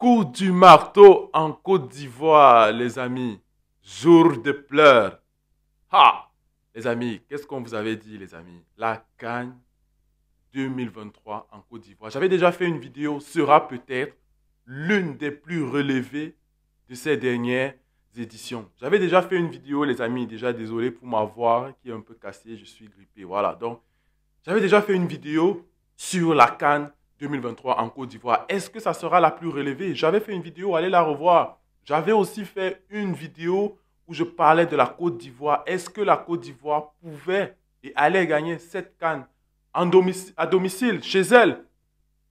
Coup du marteau en Côte d'Ivoire, les amis. Jour de pleurs. Ha! Les amis, qu'est-ce qu'on vous avait dit, les amis? La CAN 2023 en Côte d'Ivoire. J'avais déjà fait une vidéo, sera peut-être l'une des plus relevées de ces dernières éditions. J'avais déjà fait une vidéo, les amis. Déjà, désolé pour ma voix qui est un peu cassée, je suis grippé. Voilà, donc, j'avais déjà fait une vidéo sur la CAN 2023 en Côte d'Ivoire. Est-ce que ça sera la plus relevée? J'avais fait une vidéo, allez la revoir. J'avais aussi fait une vidéo où je parlais de la Côte d'Ivoire. Est-ce que la Côte d'Ivoire pouvait et allait gagner cette CAN à domicile, chez elle?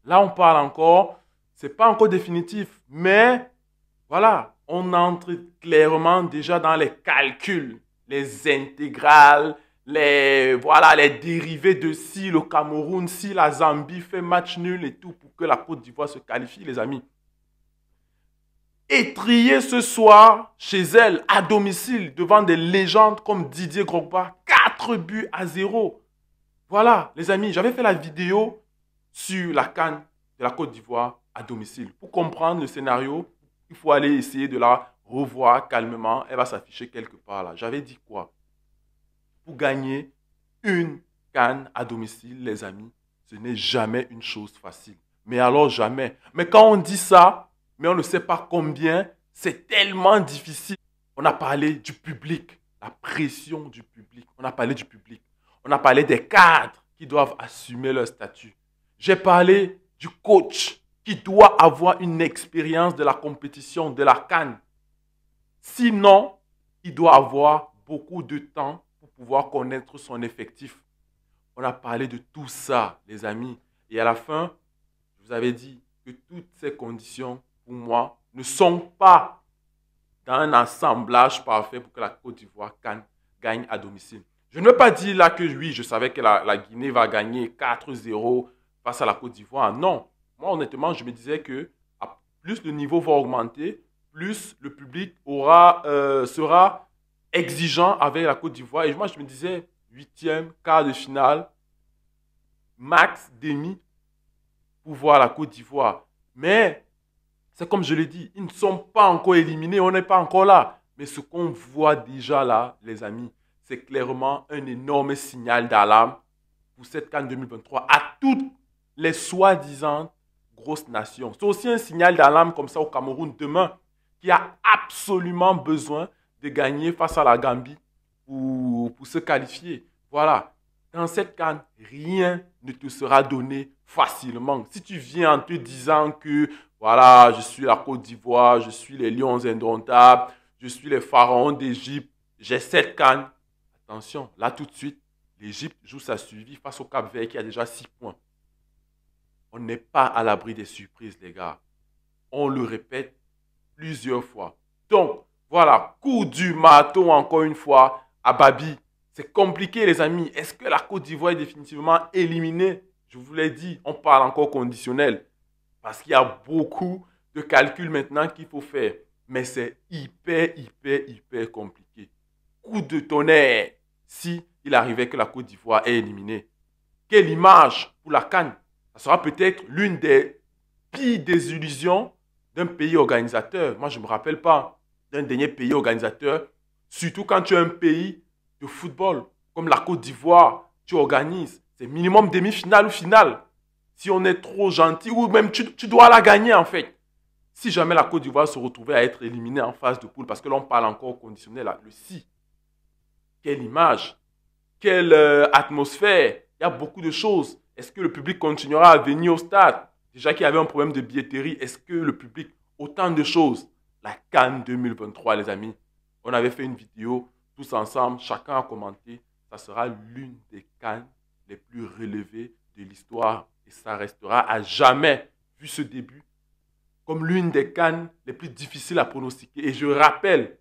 Là, on parle encore, c'est pas encore définitif, mais voilà, on entre clairement déjà dans les calculs, les intégrales, voilà, les dérivés de si le Cameroun, si la Zambie fait match nul et tout pour que la Côte d'Ivoire se qualifie, les amis. Étrier ce soir chez elle, à domicile, devant des légendes comme Didier Drogba, 4 buts à 0. Voilà, les amis, j'avais fait la vidéo sur la CAN de la Côte d'Ivoire à domicile. Pour comprendre le scénario, il faut aller essayer de la revoir calmement. Elle va s'afficher quelque part là. J'avais dit quoi? Pour gagner une CAN à domicile, les amis, ce n'est jamais une chose facile. Mais alors jamais. Mais quand on dit ça, mais on ne sait pas combien, c'est tellement difficile. On a parlé du public, la pression du public. On a parlé du public. On a parlé des cadres qui doivent assumer leur statut. J'ai parlé du coach qui doit avoir une expérience de la compétition, de la CAN. Sinon, il doit avoir beaucoup de temps pour pouvoir connaître son effectif. On a parlé de tout ça, les amis. Et à la fin, je vous avais dit que toutes ces conditions, pour moi, ne sont pas dans un assemblage parfait pour que la Côte d'Ivoire gagne à domicile. Je ne veux pas dire là que oui, je savais que la Guinée va gagner 4-0 face à la Côte d'Ivoire. Non. Moi, honnêtement, je me disais que plus le niveau va augmenter, plus le public sera exigeant avec la Côte d'Ivoire. Et moi, je me disais, huitième, quart de finale, max, demi, pour voir la Côte d'Ivoire. Mais, c'est comme je l'ai dit, ils ne sont pas encore éliminés, on n'est pas encore là. Mais ce qu'on voit déjà là, les amis, c'est clairement un énorme signal d'alarme pour cette CAN 2023 à toutes les soi-disant grosses nations. C'est aussi un signal d'alarme comme ça au Cameroun demain, qui a absolument besoin de gagner face à la Gambie pour se qualifier. Voilà. Dans cette CAN, rien ne te sera donné facilement. Si tu viens en te disant que, voilà, je suis la Côte d'Ivoire, je suis les Lions indomptables, je suis les pharaons d'Égypte, j'ai cette CAN. Attention, là tout de suite, l'Égypte joue sa suivi face au Cap-Vert qui a déjà 6 points. On n'est pas à l'abri des surprises, les gars. On le répète plusieurs fois. Donc, voilà, coup du marteau encore une fois à Babi. C'est compliqué, les amis. Est-ce que la Côte d'Ivoire est définitivement éliminée? Je vous l'ai dit, on parle encore conditionnel. Parce qu'il y a beaucoup de calculs maintenant qu'il faut faire. Mais c'est hyper compliqué. Coup de tonnerre si il arrivait que la Côte d'Ivoire est éliminée. Quelle image pour la CAN. Ça sera peut-être l'une des pires désillusions d'un pays organisateur. Moi, je ne me rappelle pas d'un dernier pays organisateur, surtout quand tu es un pays de football, comme la Côte d'Ivoire, tu organises. C'est minimum demi-finale ou finale. Si on est trop gentil, ou même tu dois la gagner en fait. Si jamais la Côte d'Ivoire se retrouvait à être éliminée en phase de poule, parce que là on parle encore au conditionnel, là, le si. Quelle image, quelle atmosphère. Il y a beaucoup de choses. Est-ce que le public continuera à venir au stade? Déjà qu'il y avait un problème de billetterie, est-ce que le public... Autant de choses. La CAN 2023, les amis. On avait fait une vidéo tous ensemble. Chacun a commenté. Ça sera l'une des CAN les plus relevées de l'histoire. Et ça restera à jamais, vu ce début, comme l'une des CAN les plus difficiles à pronostiquer. Et je rappelle,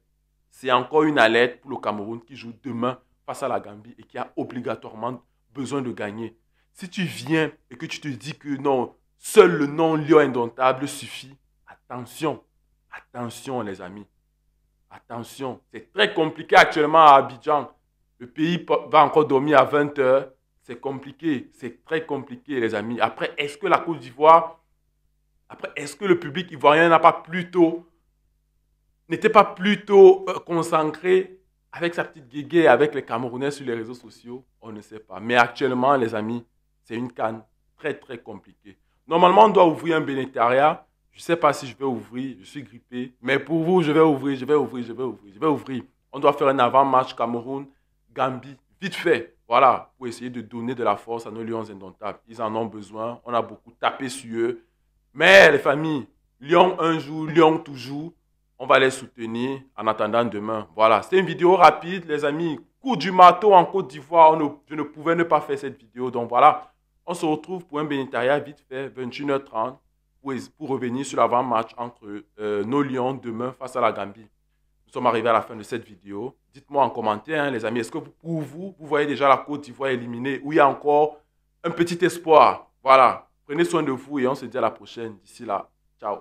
c'est encore une alerte pour le Cameroun qui joue demain face à la Gambie et qui a obligatoirement besoin de gagner. Si tu viens et que tu te dis que non, seul le nom Lion indomptable suffit, attention, attention les amis, attention. C'est très compliqué actuellement à Abidjan. Le pays va encore dormir à 20 h. C'est compliqué, c'est très compliqué les amis. Après, est-ce que la Côte d'Ivoire Après, est-ce que le public ivoirien n'était pas plutôt concentré avec sa petite guégué, avec les Camerounais sur les réseaux sociaux? On ne sait pas. Mais actuellement, les amis, c'est une CAN très, très compliquée. Normalement, on doit ouvrir un bénétariat. Je ne sais pas si je vais ouvrir, je suis grippé. Mais pour vous, je vais ouvrir, je vais ouvrir, je vais ouvrir, je vais ouvrir. On doit faire un avant-match Cameroun-Gambie, vite fait. Voilà, pour essayer de donner de la force à nos Lions indomptables. Ils en ont besoin. On a beaucoup tapé sur eux. Mais les familles, Lyon un jour, Lyon toujours. On va les soutenir en attendant demain. Voilà, c'était une vidéo rapide, les amis. Coup du marteau en Côte d'Ivoire. Je ne pouvais ne pas faire cette vidéo. Donc voilà, on se retrouve pour un bénétariat vite fait, 21h30, pour revenir sur l'avant-match entre nos Lions demain face à la Gambie. Nous sommes arrivés à la fin de cette vidéo. Dites-moi en commentaire, hein, les amis, est-ce que pour vous, vous voyez déjà la Côte d'Ivoire éliminée ou il y a encore un petit espoir? Voilà, prenez soin de vous et on se dit à la prochaine. D'ici là, ciao.